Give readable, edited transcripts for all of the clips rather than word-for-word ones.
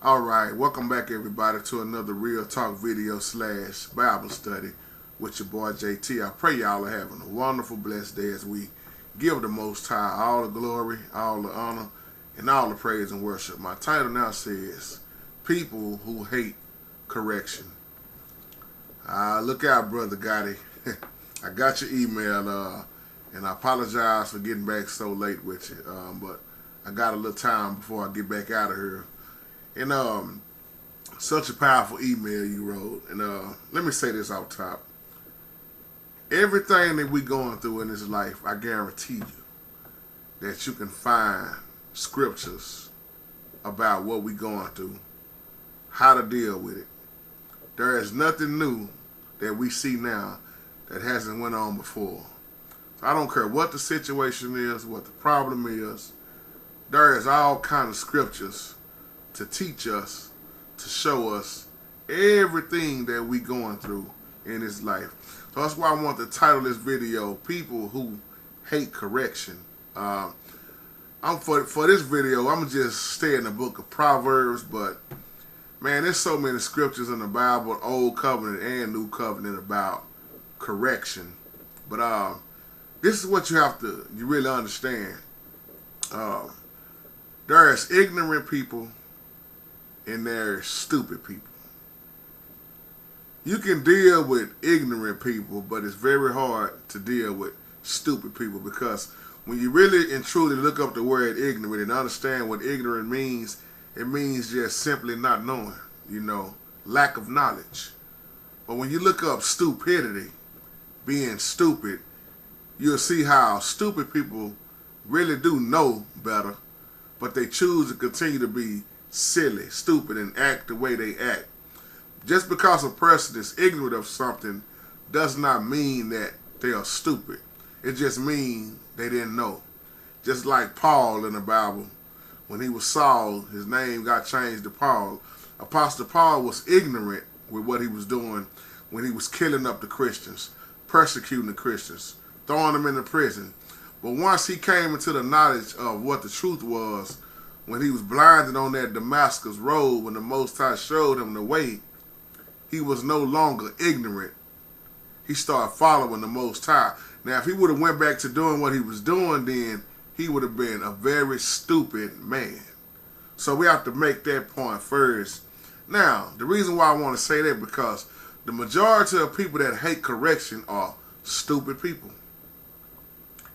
Alright, welcome back everybody to another Real Talk video / Bible study with your boy JT. I pray y'all are having a wonderful, blessed day as we give the Most High all the glory, all the honor, and all the praise and worship. My title now says, People Who Hate Correction. Look out, Brother Gotti. I got your email, and I apologize for getting back so late with you, but I got a little time before I get back out of here. And such a powerful email you wrote. And let me say this off top. Everything that we're going through in this life, I guarantee you that you can find scriptures about what we're going through, how to deal with it. There is nothing new that we see now that hasn't went on before. So I don't care what the situation is, what the problem is. There is all kind of scriptures to teach us, to show us everything that we going through in this life. So that's why I want to title this video, People Who Hate Correction. For this video, I'm just stay in the book of Proverbs, but man, there's so many scriptures in the Bible, Old Covenant and New Covenant, about correction. But this is what you really understand. There's ignorant people and there's stupid people. You can deal with ignorant people, but it's very hard to deal with stupid people, because when you really and truly look up the word ignorant and understand what ignorant means, it means just simply not knowing, lack of knowledge. But when you look up stupidity, being stupid, you'll see how stupid people really do know better, but they choose to continue to be silly, stupid, and act the way they act. Just because a person is ignorant of something does not mean that they are stupid. It just means they didn't know. Just like Paul in the Bible, when he was Saul, his name got changed to Paul. Apostle Paul was ignorant with what he was doing when he was killing up the Christians, persecuting the Christians, throwing them into prison. But once he came into the knowledge of what the truth was, when he was blinded on that Damascus road, when the Most High showed him the way, he was no longer ignorant. He started following the Most High. Now, if he would have went back to doing what he was doing, then he would have been a very stupid man. So we have to make that point first. Now, the reason why I want to say that, because the majority of people that hate correction are stupid people.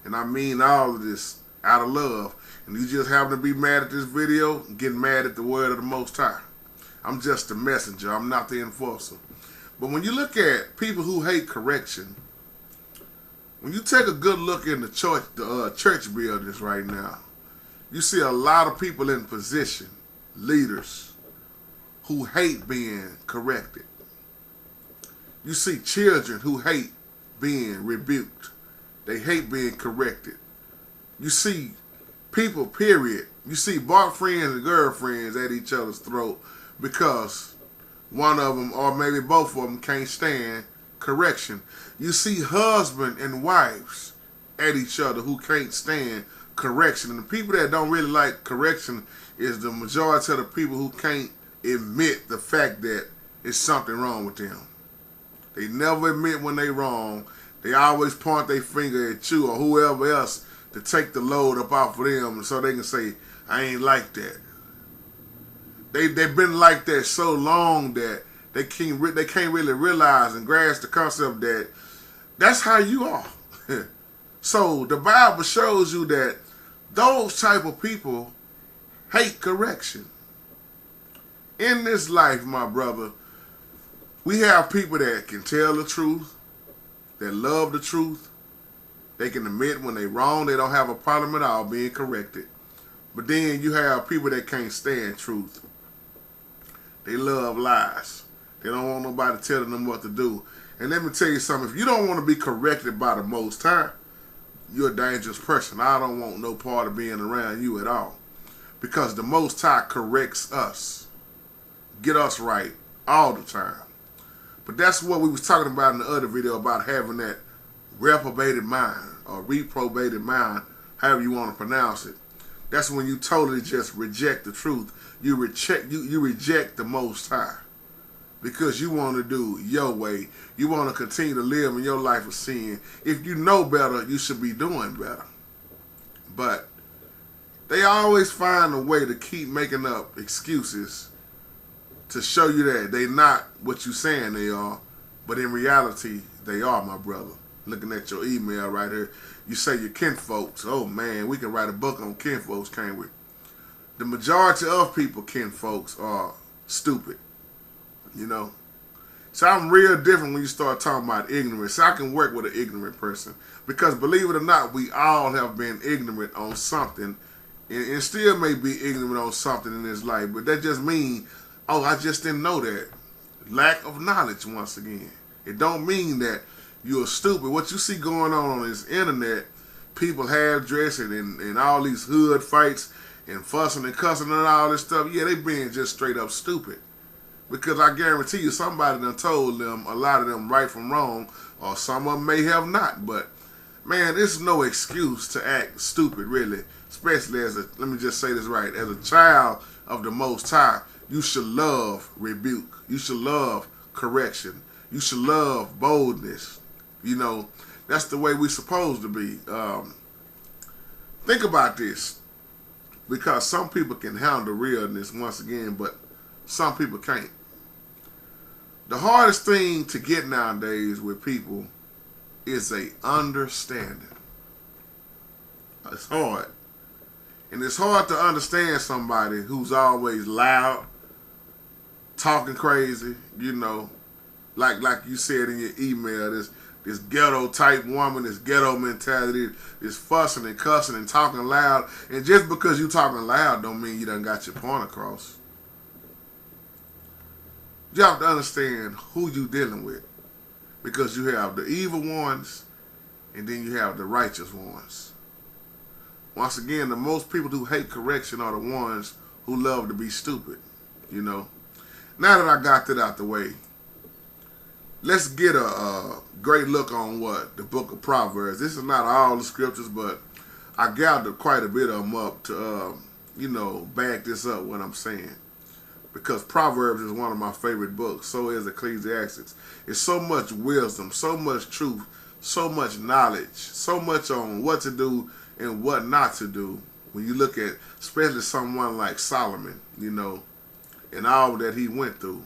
And I mean all of this out of love. And you just happen to be mad at this video, getting mad at the word of the Most High. I'm just the messenger. I'm not the enforcer. But when you look at people who hate correction, when you take a good look in the church buildings right now, you see a lot of people in position, leaders, who hate being corrected. You see children who hate being rebuked. They hate being corrected. You see people, period. You see boyfriends and girlfriends at each other's throat because one of them, or maybe both of them, can't stand correction. You see husband and wives at each other who can't stand correction. And the people that don't really like correction is the majority of the people who can't admit the fact that it's something wrong with them. They never admit when they wrong. They always point their finger at you or whoever else to take the load up off of them, so they can say, I ain't like that. They've been like that so long that they can't really realize and grasp the concept that that's how you are. So the Bible shows you that those type of people hate correction. In this life, my brother, we have people that can tell the truth, that love the truth. They can admit when they're wrong. They don't have a problem at all being corrected. But then you have people that can't stand truth. They love lies. They don't want nobody telling them what to do. And let me tell you something. If you don't want to be corrected by the Most High, you're a dangerous person. I don't want no part of being around you at all. Because the Most High corrects us. Get us right all the time. But that's what we was talking about in the other video, about having that reprobated mind, or reprobated mind, however you want to pronounce it. That's when you totally just reject the truth. You reject the Most High because you want to do your way. You want to continue to live in your life of sin. If you know better, you should be doing better. But they always find a way to keep making up excuses to show you that they not what you saying they are, but in reality, they are, my brother. Looking at your email right here, you say your kinfolks. Oh man, we can write a book on kinfolks, can't we? The majority of people, kinfolks, are stupid, you know. So I'm real different when you start talking about ignorance. So I can work with an ignorant person because believe it or not, we all have been ignorant on something and still may be ignorant on something in this life. But that just means, oh, I just didn't know that. Lack of knowledge, once again. It don't mean that you're stupid. What you see going on this internet, people half dressing and all these hood fights and fussing and cussing and all this stuff, yeah, they being just straight up stupid. Because I guarantee you somebody done told them, a lot of them, right from wrong, or some of them may have not. But, man, there's no excuse to act stupid, really. Especially let me just say this right, as a child of the Most High, you should love rebuke. You should love correction. You should love boldness. You know, that's the way we're supposed to be. Think about this. Because some people can handle realness once again, but some people can't. The hardest thing to get nowadays with people is a understanding. It's hard. And it's hard to understand somebody who's always loud, talking crazy, you know, like you said in your email, this ghetto type woman, this ghetto mentality, this fussing and cussing and talking loud. And just because you talking loud don't mean you done got your point across. You have to understand who you dealing with. Because you have the evil ones and then you have the righteous ones. Once again, the most people who hate correction are the ones who love to be stupid, you know. Now that I got that out the way, let's get a great look on what the book of Proverbs. This is not all the scriptures, but I gathered quite a bit of them up to, you know, back this up what I'm saying. Because Proverbs is one of my favorite books. So is Ecclesiastes. It's so much wisdom, so much truth, so much knowledge, so much on what to do and what not to do. When you look at, especially someone like Solomon, you know, and all that he went through.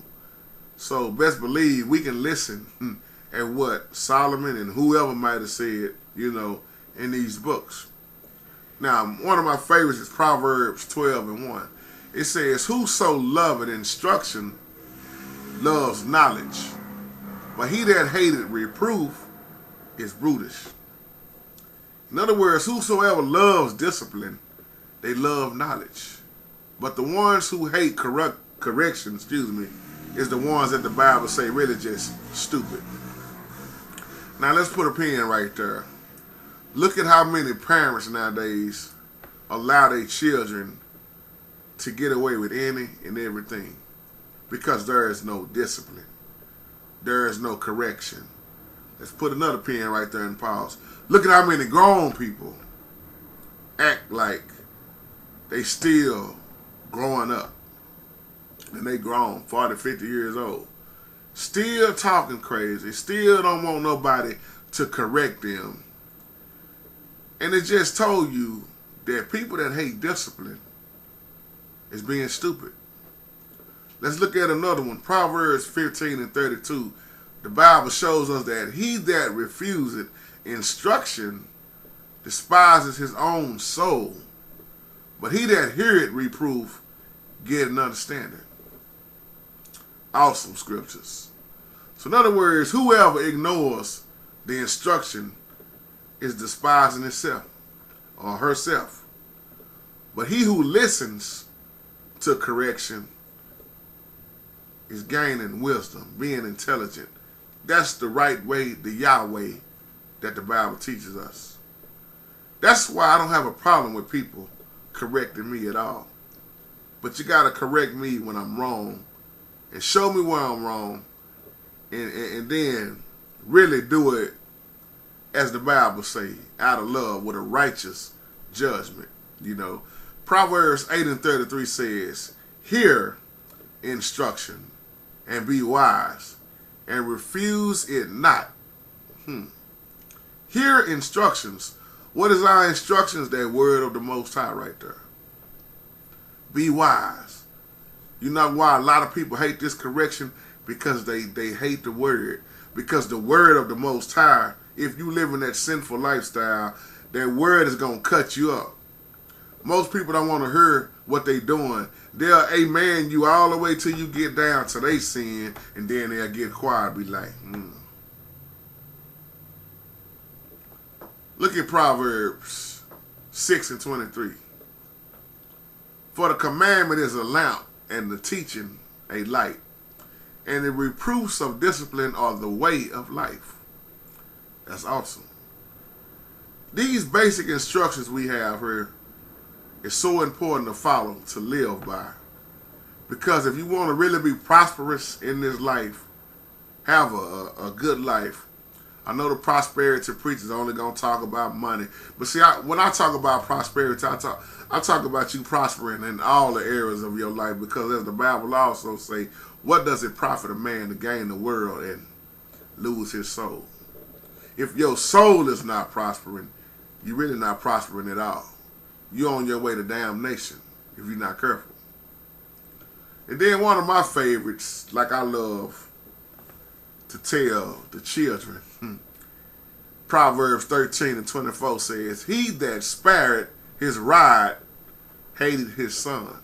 So best believe we can listen at what Solomon and whoever might have said, you know, in these books. Now, one of my favorites is Proverbs 12:1. It says, whoso loveth instruction loves knowledge, but he that hated reproof is brutish. In other words, whosoever loves discipline, they love knowledge. But the ones who hate correction, is the ones that the Bible say really just stupid. Now let's put a pin right there. Look at how many parents nowadays allow their children to get away with any and everything because there is no discipline. There is no correction. Let's put another pin right there and pause. Look at how many grown people act like they still growing up. And they grown, 40, 50 years old. Still talking crazy. Still don't want nobody to correct them. And it just told you that people that hate discipline is being stupid. Let's look at another one. Proverbs 15:32. The Bible shows us that he that refuseth instruction despises his own soul, but he that heareth reproof get an understanding. Awesome scriptures. So in other words, whoever ignores the instruction is despising himself or herself. But he who listens to correction is gaining wisdom, being intelligent. That's the right way, the Yahweh that the Bible teaches us. That's why I don't have a problem with people correcting me at all. But you got to correct me when I'm wrong and show me where I'm wrong and then really do it as the Bible say, out of love with a righteous judgment, you know. Proverbs 8:33 says, hear instruction and be wise and refuse it not. Hear instructions. What is our instructions? That word of the Most High right there. Be wise. You know why a lot of people hate this correction? Because they hate the word. Because the word of the Most High, if you live in that sinful lifestyle, that word is going to cut you up. Most people don't want to hear what they doing. They'll amen you all the way till you get down to they sin, and then they'll get quiet and be like, Look at Proverbs 6:23. For the commandment is a lamp, and the teaching a light, and the reproofs of discipline are the way of life. That's awesome. These basic instructions we have here is so important to follow, to live by. Because if you want to really be prosperous in this life, have a good life. I know the prosperity preachers are only going to talk about money. But see, when I talk about prosperity, I talk about you prospering in all the areas of your life. Because as the Bible also say, what does it profit a man to gain the world and lose his soul? If your soul is not prospering, you're really not prospering at all. You're on your way to damnation if you're not careful. And then one of my favorites, like I love to tell the children, Proverbs 13:24 says, he that spared his rod hated his son,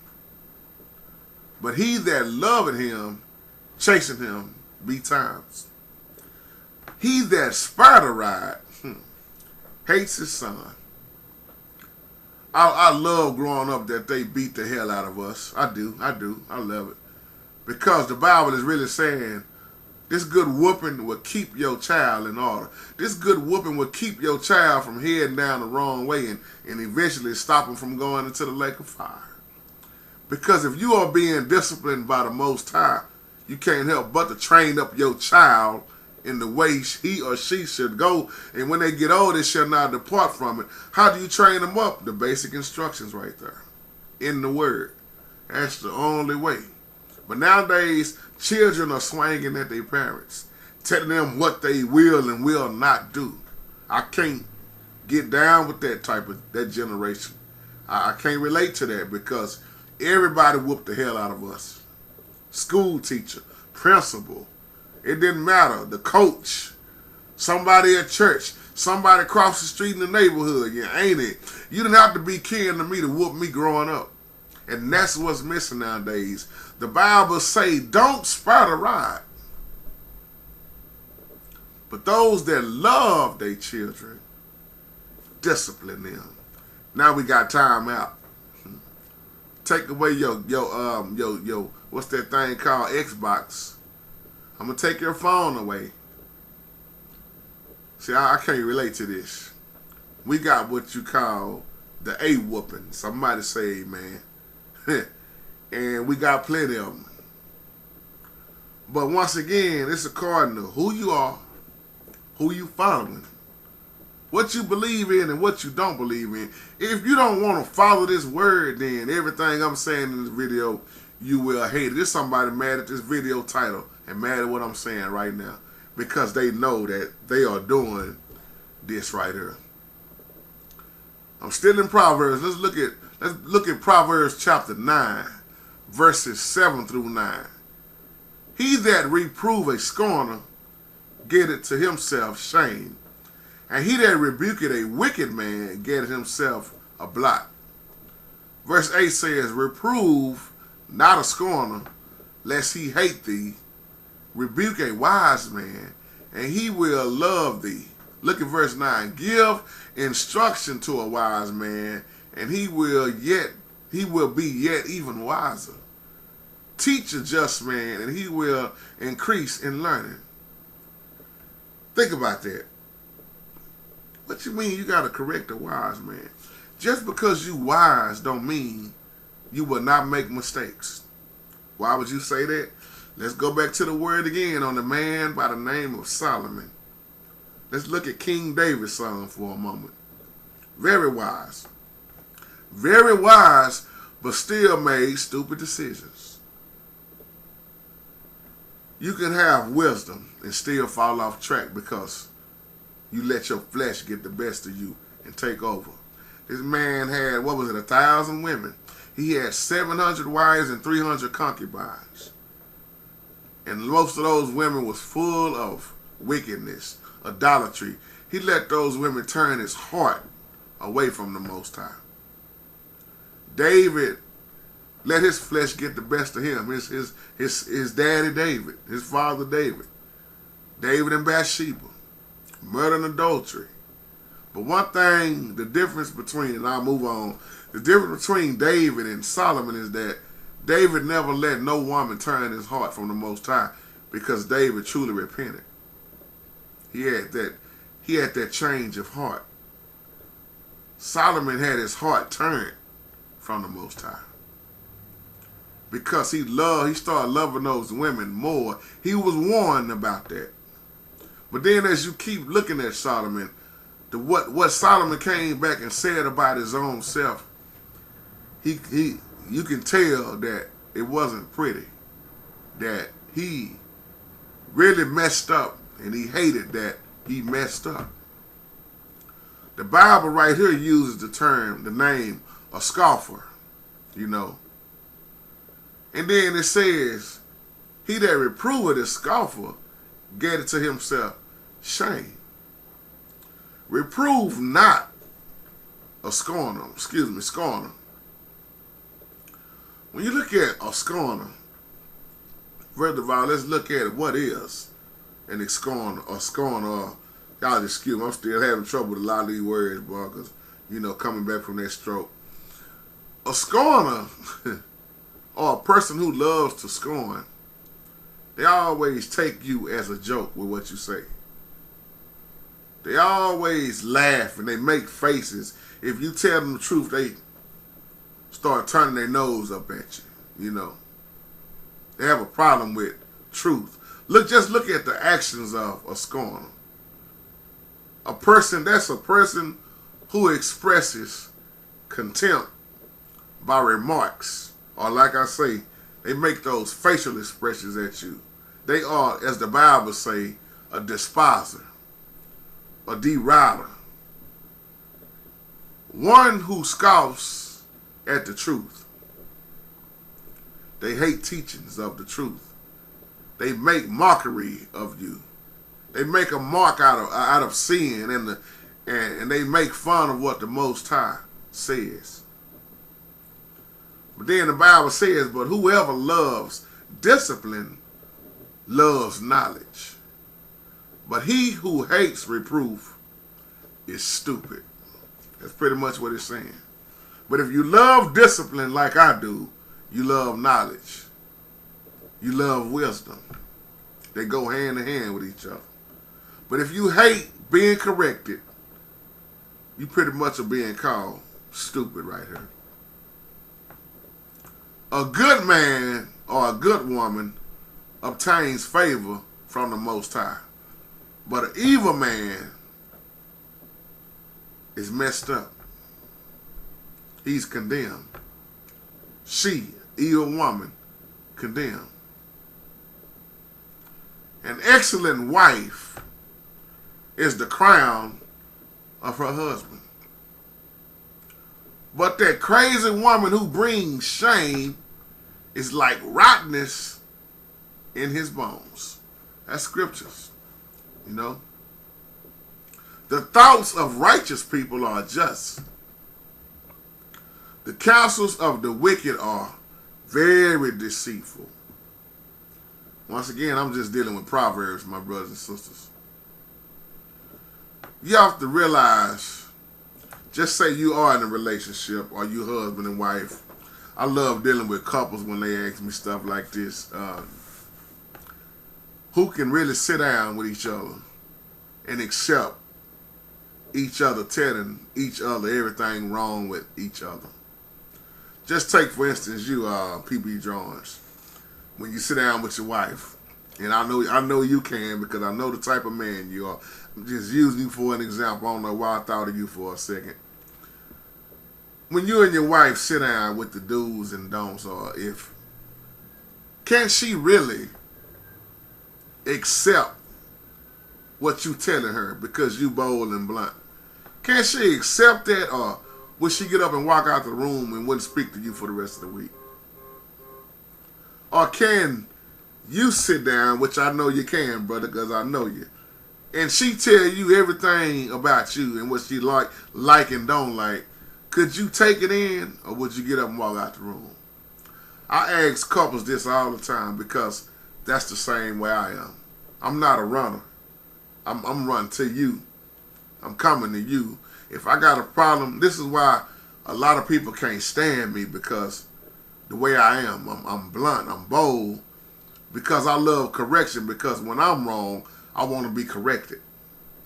but he that loved him chastened him betimes. He that spared a rod hates his son. I love growing up that they beat the hell out of us. I do. I love it. Because the Bible is really saying, this good whooping will keep your child in order. This good whooping will keep your child from heading down the wrong way and eventually stop him from going into the lake of fire. Because if you are being disciplined by the Most High, you can't help but to train up your child in the way he or she should go. And when they get old, they shall not depart from it. How do you train them up? The basic instructions right there in the Word. That's the only way. But nowadays, children are swinging at their parents, telling them what they will and will not do. I can't get down with that generation. I can't relate to that because everybody whooped the hell out of us. School teacher, principal, it didn't matter. The coach, somebody at church, somebody across the street in the neighborhood. Yeah, ain't it? You didn't have to be kin to me to whoop me growing up. And that's what's missing nowadays. The Bible say, don't spare the rod. But those that love their children, discipline them. Now we got time out. Take away your what's that thing called, Xbox. I'm gonna take your phone away. See, I can't relate to this. We got what you call the A whooping. Somebody say, man. And we got plenty of them. But once again, it's according to who you are, who you following, what you believe in and what you don't believe in. If you don't want to follow this word, then everything I'm saying in this video, you will hate it. There's somebody mad at this video title and mad at what I'm saying right now because they know that they are doing this right here. I'm still in Proverbs. Let's look at Proverbs chapter 9, verses 7 through 9. He that reprove a scorner getteth to himself shame, and he that rebuketh a wicked man getteth himself a blot. Verse 8 says, reprove not a scorner, lest he hate thee. Rebuke a wise man, and he will love thee. Look at verse 9. Give instruction to a wise man, and he will be yet even wiser. Teach a just man, and he will increase in learning. Think about that. What you mean you got to correct a wise man? Just because you wise don't mean you will not make mistakes. Why would you say that? Let's go back to the word again on the man by the name of Solomon. Let's look at King David's son for a moment. Very wise. very wise, but still made stupid decisions. You can have wisdom and still fall off track because you let your flesh get the best of you and take over. This man had, 1,000 women. He had 700 wives and 300 concubines. And most of those women was full of wickedness, idolatry. He let those women turn his heart away from the Most High. David let his flesh get the best of him. His daddy David, his father David. David and Bathsheba. Murder and adultery. But one thing, the difference between, and I'll move on, the difference between David and Solomon is that David never let no woman turn his heart from the Most High because David truly repented. He had that change of heart. Solomon had his heart turned from the Most High because he started loving those women more. He was warned about that. But then as you keep looking at Solomon, what Solomon came back and said about his own self, you can tell that it wasn't pretty, that he really messed up and he hated that he messed up. The Bible right here uses the name a scoffer, you know. And then it says, he that reproveth a scoffer gathered to himself shame. Reprove not a scorner. Scorner. When you look at a scorner, first of all, let's look at what is an scorner. A scorner. Y'all excuse me, I'm still having trouble with a lot of these words, boy, because, coming back from that stroke. A scorner, or a person who loves to scorn, they always take you as a joke with what you say. They always laugh and they make faces. If you tell them the truth, they start turning their nose up at you, They have a problem with truth. Just look at the actions of a scorner. That's a person who expresses contempt by remarks. Or like I say, they make those facial expressions at you. They are, as the Bible say, a despiser, a derider. One who scoffs at the truth. They hate teachings of the truth. They make mockery of you. They make a mark out of sin and they make fun of what the Most High says. But then the Bible says, but whoever loves discipline loves knowledge. But he who hates reproof is stupid. That's pretty much what it's saying. But if you love discipline like I do, you love knowledge. You love wisdom. They go hand in hand with each other. But if you hate being corrected, you pretty much are being called stupid right here. A good man or a good woman obtains favor from the Most High. But an evil man is messed up. He's condemned. She, evil woman, condemned. An excellent wife is the crown of her husband. But that crazy woman who brings shame is like rottenness in his bones. That's scriptures, The thoughts of righteous people are just. The counsels of the wicked are very deceitful. Once again, I'm just dealing with Proverbs, my brothers and sisters. You have to realize, just say you are in a relationship or you husband and wife. I love dealing with couples when they ask me stuff like this. Who can really sit down with each other and accept each other telling each other everything wrong with each other? Just take, for instance, you, P.B. Jones. When you sit down with your wife, and I know you can because I know the type of man you are. I'm just using you for an example. I don't know why I thought of you for a second. when you and your wife sit down with the do's and don'ts, or if, can she really accept what you telling her because you bold and blunt? Can she accept that, or will she get up and walk out the room and wouldn't speak to you for the rest of the week? Or can you sit down, which I know you can, brother, because I know you, and she tell you everything about you and what she like and don't like? Could you take it in, or would you get up and walk out the room? I ask couples this all the time because that's the same way I am. I'm not a runner. I'm running to you. I'm coming to you. If I got a problem, this is why a lot of people can't stand me, because the way I am, I'm blunt, I'm bold, because I love correction, because when I'm wrong, I want to be corrected.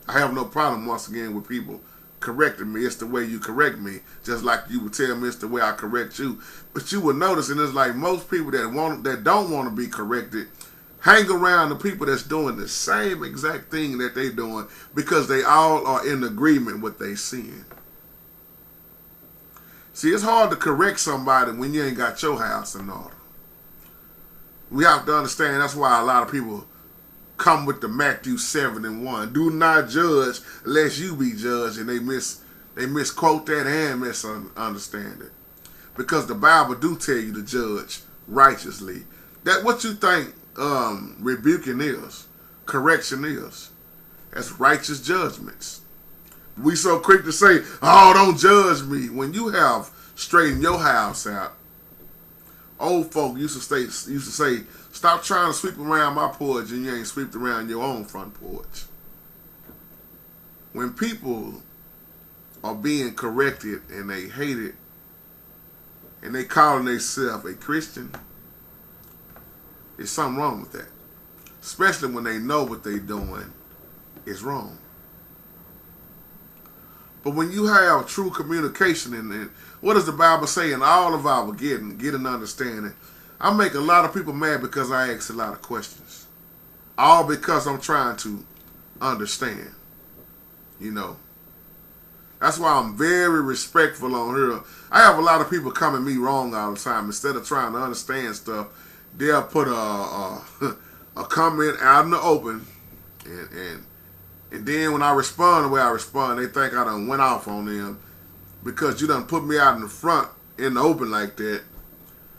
I have no problem, once again, with people correcting me. It's the way you correct me, just like you would tell me it's the way I correct you. But you will notice, and it's like most people that don't want to be corrected hang around the people that's doing the same exact thing that they doing, because they all are in agreement with they sin. See, it's hard to correct somebody when you ain't got your house in order. We have to understand, that's why a lot of people come with the Matthew 7:1. Do not judge lest you be judged, and they misquote that and misunderstand it. Because the Bible do tell you to judge righteously. That what you think rebuking is, correction is. That's righteous judgments. We so quick to say, oh, don't judge me. When you have straightened your house out, old folk used to say, stop trying to sweep around my porch and you ain't sweeped around your own front porch. When people are being corrected and they hate it, and they calling themselves a Christian, there's something wrong with that. Especially when they know what they're doing is wrong. But when you have true communication, and what does the Bible say? In all of our get an understanding. I make a lot of people mad because I ask a lot of questions. All because I'm trying to understand. You know. That's why I'm very respectful on here. I have a lot of people come at me wrong all the time. Instead of trying to understand stuff, they'll put a comment out in the open, and then when I respond the way I respond, they think I done went off on them because you done put me out in the front in the open like that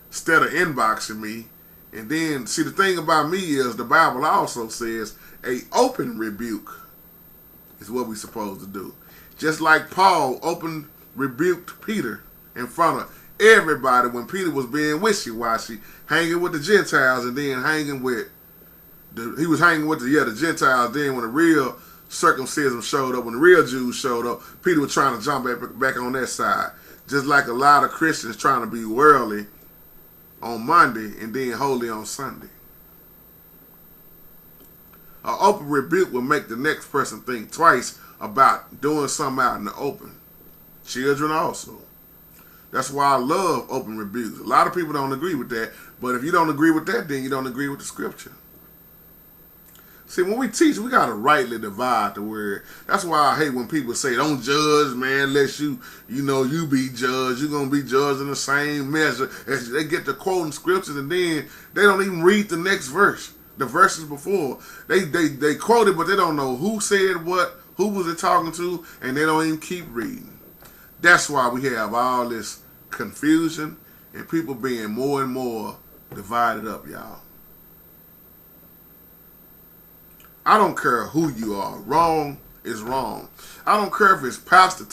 instead of inboxing me. And then, see, the thing about me is the Bible also says a open rebuke is what we're supposed to do. Just like Paul open rebuked Peter in front of everybody when Peter was being wishy-washy, hanging with the Gentiles, and then hanging with the Gentiles. Then when the real circumcision showed up, when the real Jews showed up, Peter was trying to jump back on that side. Just like a lot of Christians trying to be worldly on Monday and then holy on Sunday. An open rebuke will make the next person think twice about doing something out in the open. Children also. That's why I love open rebukes. A lot of people don't agree with that, but if you don't agree with that, then you don't agree with the scripture. See, when we teach, we got to rightly divide the word. That's why I hate when people say, don't judge, man, unless you be judged. You're going to be judged in the same measure. As they get to quoting scriptures, and then they don't even read the next verse, the verses before. They quote it, but they don't know who said what, who was it talking to, and they don't even keep reading. That's why we have all this confusion and people being more and more divided up, y'all. I don't care who you are. Wrong is wrong. I don't care if it's Pastor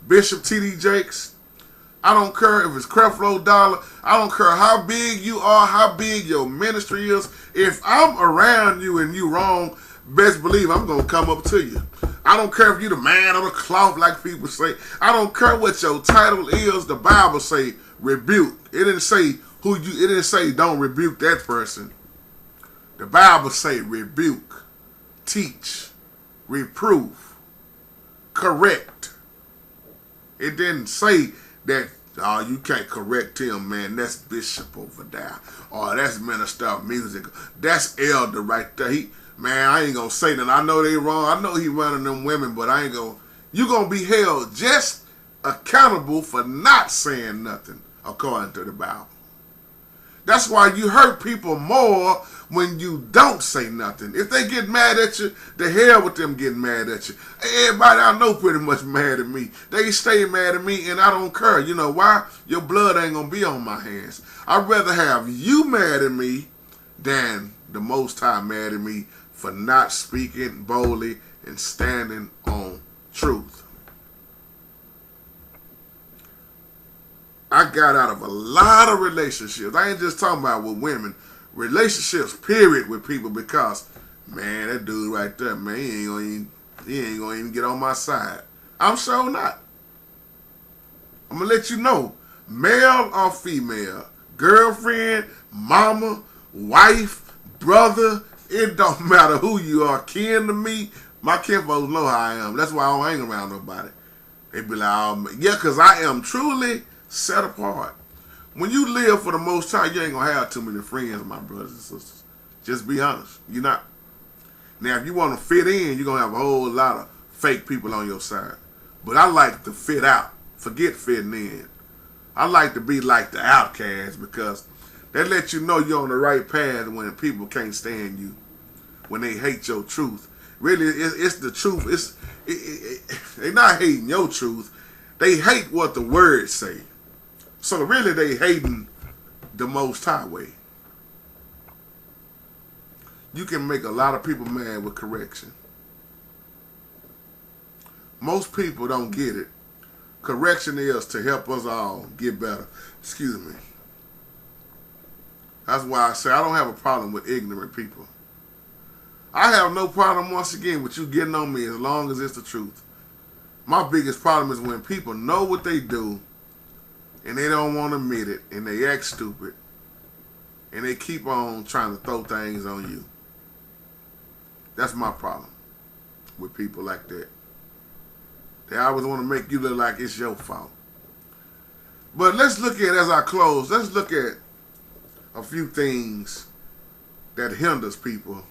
Bishop T.D. Jakes. I don't care if it's Creflo Dollar. I don't care how big you are, how big your ministry is. If I'm around you and you wrong, best believe I'm going to come up to you. I don't care if you the man of the cloth, like people say. I don't care what your title is. The Bible say rebuke. It didn't say it didn't say don't rebuke that person. The Bible say rebuke, teach, reprove, correct. It didn't say that, oh, you can't correct him, man. That's Bishop over there. Or that's Minister of Music. That's Elder right there. Man, I ain't gonna say that. I know they wrong. I know he running them women, but I ain't gonna. You gonna be held just accountable for not saying nothing, according to the Bible. That's why you hurt people more when you don't say nothing. If they get mad at you, the hell with them getting mad at you. Everybody I know pretty much mad at me. They stay mad at me and I don't care. You know why? Your blood ain't going to be on my hands. I'd rather have you mad at me than the Most High mad at me for not speaking boldly and standing on truth. I got out of a lot of relationships. I ain't just talking about with women. Relationships, period, with people because, man, that dude right there, man, he ain't gonna even get on my side. I'm sure not. I'm gonna let you know, male or female, girlfriend, mama, wife, brother, it don't matter who you are, kin to me. My kinfolks know how I am. That's why I don't hang around nobody. They be like, oh, yeah, because I am truly set apart. When you live for the Most High, you ain't gonna have too many friends, my brothers and sisters. Just be honest. You're not. Now, if you want to fit in, you're gonna have a whole lot of fake people on your side. But I like to fit out. Forget fitting in. I like to be like the outcast because that lets you know you're on the right path when people can't stand you, when they hate your truth. Really, it's the truth. They're not hating your truth. They hate what the words say. So really they hating the Most High way. You can make a lot of people mad with correction. Most people don't get it. Correction is to help us all get better. Excuse me. That's why I say I don't have a problem with ignorant people. I have no problem, once again, with you getting on me as long as it's the truth. My biggest problem is when people know what they do and they don't want to admit it and they act stupid and they keep on trying to throw things on you. That's my problem with people like that. They always want to make you look like it's your fault. But let's look at, as I close, let's look at a few things that hinders people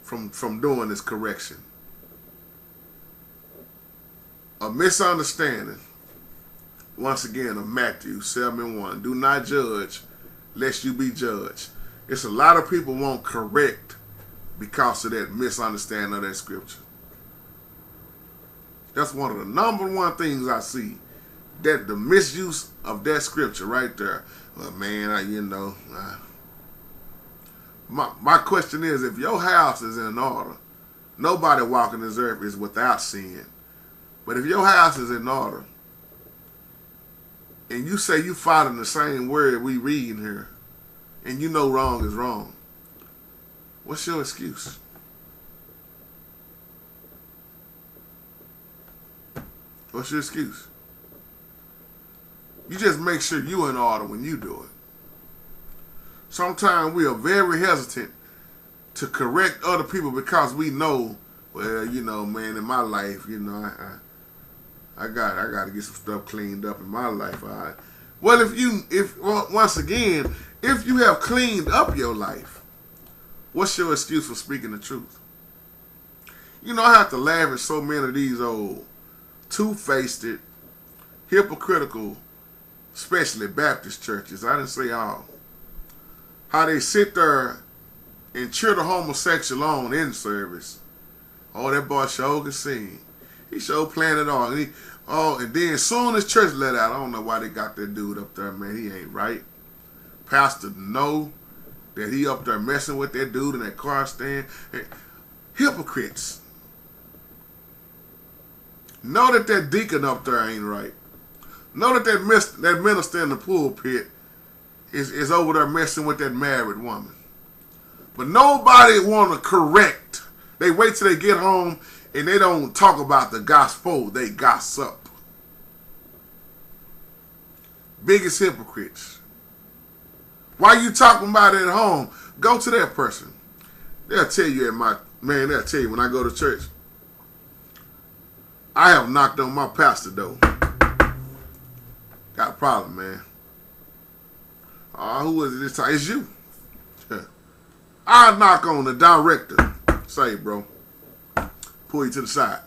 from doing this correction. A misunderstanding, once again, of Matthew 7:1. Do not judge, lest you be judged. It's a lot of people won't correct because of that misunderstanding of that scripture. That's one of the number one things I see. That the misuse of that scripture right there. Well, man, my question is, if your house is in order, nobody walking this earth is without sin. But if your house is in order, and you say you following the same word we read in here, and you know wrong is wrong, what's your excuse? What's your excuse? You just make sure you're in order when you do it. Sometimes we are very hesitant to correct other people because we know, well, man, in my life, I got to get some stuff cleaned up in my life. All right. Well, once again, if you have cleaned up your life, what's your excuse for speaking the truth? I have to laugh at so many of these old two-faced, hypocritical, especially Baptist churches. I didn't say all. How they sit there and cheer the homosexual on in service. Oh, that boy sure can sing. He sure playing it on. And then as soon as church let out, I don't know why they got that dude up there, man. He ain't right. Pastor know that he up there messing with that dude in that car stand. Hypocrites. Know that deacon up there ain't right. Know that minister in the pulpit is over there messing with that married woman. But nobody want to correct. They wait till they get home and they don't talk about the gospel. They gossip. Biggest hypocrites. Why you talking about it at home? Go to that person. They'll tell you they'll tell you when I go to church. I have knocked on my pastor door. Got a problem, man. Who is it this time? It's you. I knock on the director. Say, bro. Pull you to the side.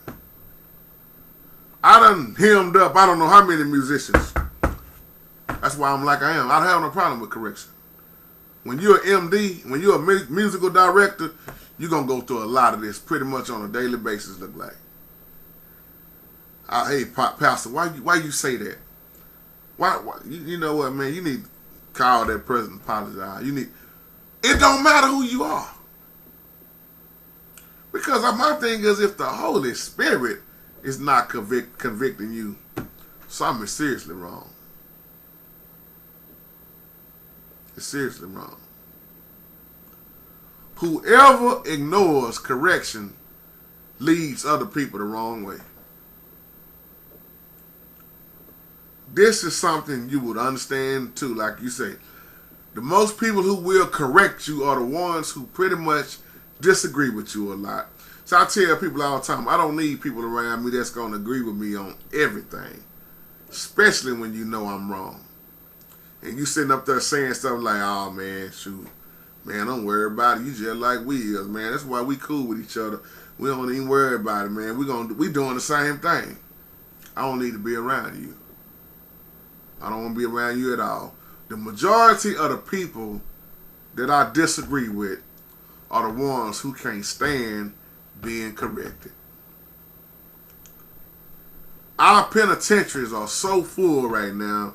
I done hemmed up I don't know how many musicians. That's why I'm like I am. I don't have no problem with correction. When you're an MD, when you're a musical director, you're going to go through a lot of this pretty much on a daily basis, look like. Hey, Pastor, why you say that? Why you know what, man? You need to call that person and apologize. It don't matter who you are. Because my thing is, if the Holy Spirit is not convicting you, something is seriously wrong. It's seriously wrong. Whoever ignores correction leads other people the wrong way. This is something you would understand too, like you say. The most people who will correct you are the ones who pretty much disagree with you a lot. So I tell people all the time, I don't need people around me that's going to agree with me on everything. Especially when you know I'm wrong. And you sitting up there saying stuff like, oh man, shoot. Man, don't worry about it. You just like we is, man. That's why we cool with each other. We don't even worry about it, man. We doing the same thing. I don't need to be around you. I don't want to be around you at all. The majority of the people that I disagree with are the ones who can't stand being corrected. Our penitentiaries are so full right now.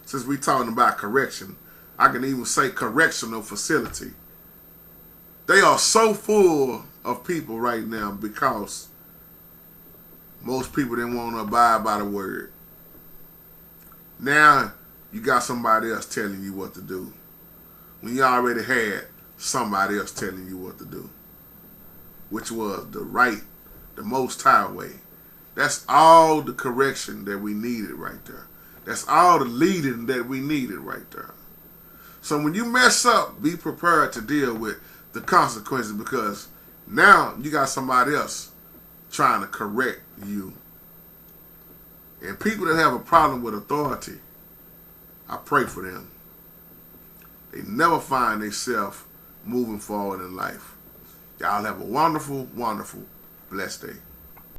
Since we talking about correction, I can even say correctional facility. They are so full of people right now because most people didn't want to abide by the word. Now you got somebody else telling you what to do when you already had somebody else telling you what to do, which was the most high way. That's all the correction that we needed right there. That's all the leading that we needed right there. So when you mess up, be prepared to deal with the consequences, because now you got somebody else trying to correct you. And people that have a problem with authority, I pray for them. They never find themselves moving forward in life. Y'all have a wonderful, wonderful, blessed day.